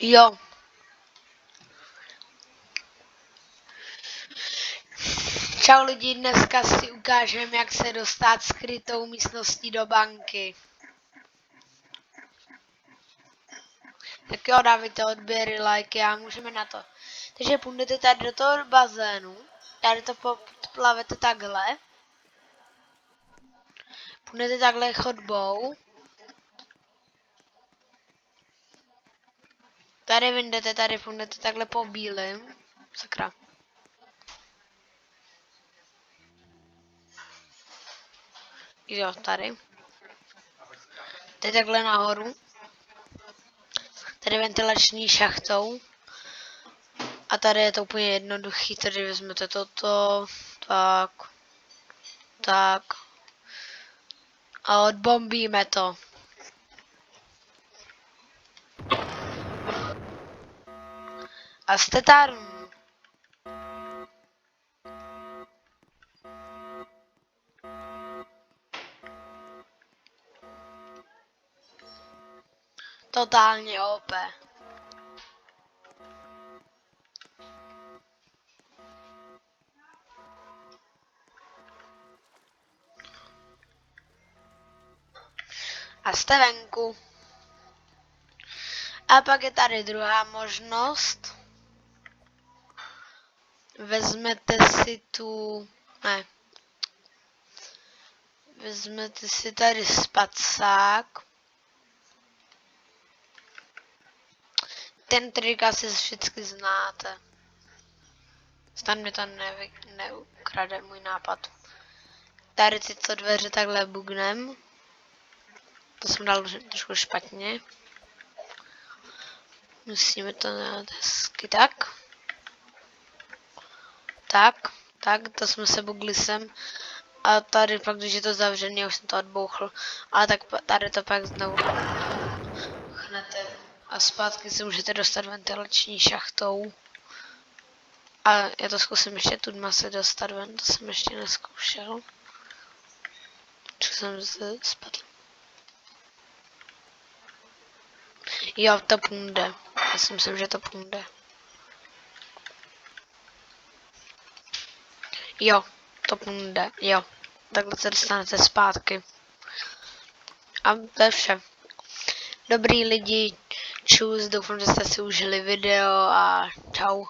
Jo. Čau lidi, dneska si ukážeme, jak se dostat skrytou místností do banky. Tak jo, dávajte odběry, lajky a můžeme na to. Takže půjdete tady do toho bazénu, tady to poplavete takhle. Půjdete takhle chodbou. Tady vyjdete, tady půjdete takhle po bílém. Sakra. Jo, tady. Teď takhle nahoru. Tady ventilační šachtou. A tady je to úplně jednoduchý, tady vezmete toto, tak. A odbombíme to. A jste tam. Totálně OP. A jste venku. A pak je tady druhá možnost. Vezmete si tu... Ne. Vezmete si tady spacák. Ten trik asi všichni znáte. Stan mi to neukrade můj nápad. Tady tyto dveře takhle bugnem. To jsem dal trošku špatně. Musíme to dát hezky tak. Tak, to jsme se bugli sem. A tady pak, když je to zavřený, já už jsem to odbouchl. Ale tak tady to pak znovu chnete. A zpátky se můžete dostat ventilační šachtou. A já to zkusím ještě tudma se dostat ven, to jsem ještě neskoušel. Čo jsem se spadl. Jo, to půjde. Já si myslím, že to půjde. Jo, to půjde, jo. Takhle se dostanete zpátky. A to je vše. Dobrý lidi, čus, doufám, že jste si užili video a čau.